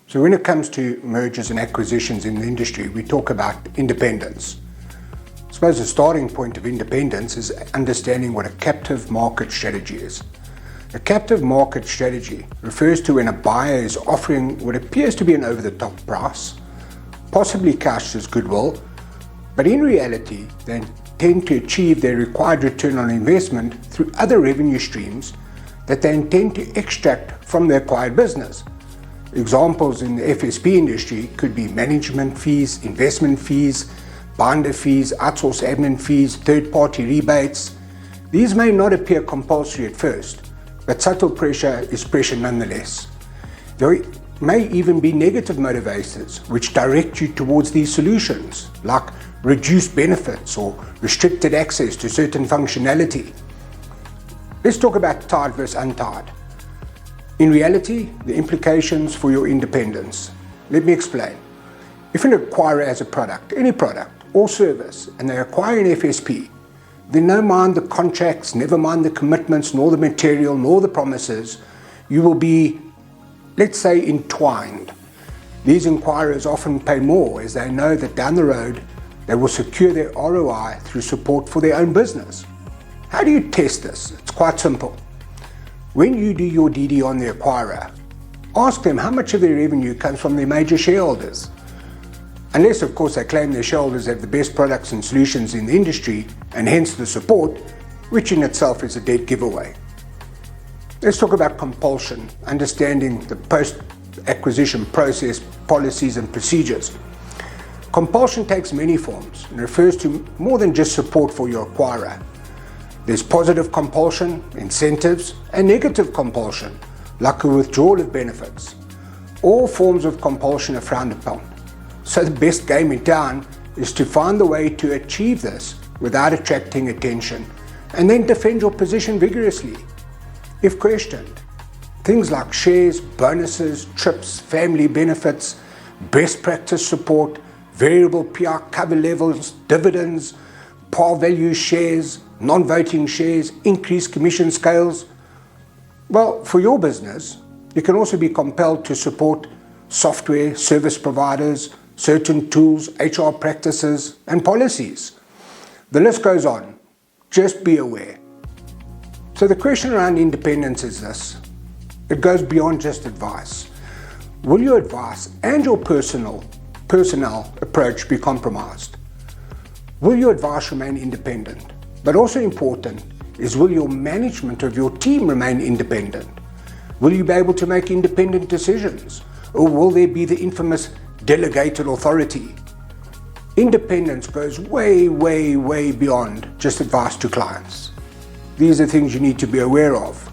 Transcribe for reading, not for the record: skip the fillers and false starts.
So when it comes to mergers and acquisitions in the industry, we talk about independence. I suppose the starting point of independence is understanding what a captive market strategy is. A captive market strategy refers to when a buyer is offering what appears to be an over-the-top price, possibly couched as goodwill, but in reality they intend to achieve their required return on investment through other revenue streams that they intend to extract from the acquired business. Examples in the FSP industry could be management fees, investment fees, binder fees, outsource admin fees, third-party rebates. These may not appear compulsory at first, but subtle pressure is pressure nonetheless. There may even be negative motivators which direct you towards these solutions, like reduced benefits or restricted access to certain functionality. Let's talk about tied versus untied. In reality, the implications for your independence. Let me explain. If an acquirer has a product, any product or service, and they acquire an FSP, then no mind the contracts, never mind the commitments, nor the material, nor the promises. You will be, let's say, entwined. These acquirers often pay more as they know that down the road they will secure their ROI through support for their own business. How do you test this? It's quite simple. When you do your DD on the acquirer, ask them how much of their revenue comes from their major shareholders. Unless, of course, they claim their shareholders have the best products and solutions in the industry and hence the support, which in itself is a dead giveaway. Let's talk about compulsion, understanding the post-acquisition process, policies and procedures. Compulsion takes many forms and refers to more than just support for your acquirer. There's positive compulsion, incentives, and negative compulsion, like a withdrawal of benefits. All forms of compulsion are frowned upon. So the best game in town is to find the way to achieve this without attracting attention, and then defend your position vigorously. If questioned, things like shares, bonuses, trips, family benefits, best practice support, variable PR cover levels, dividends, par value shares, non-voting shares, increased commission scales. Well, for your business, you can also be compelled to support software, service providers, certain tools, HR practices, and policies. The list goes on. Just be aware. So the question around independence is this. It goes beyond just advice. Will your advice and your personnel approach be compromised? Will your advice remain independent? But also important is, will your management of your team remain independent? Will you be able to make independent decisions? Or will there be the infamous delegated authority? Independence goes way, way, way beyond just advice to clients. These are things you need to be aware of.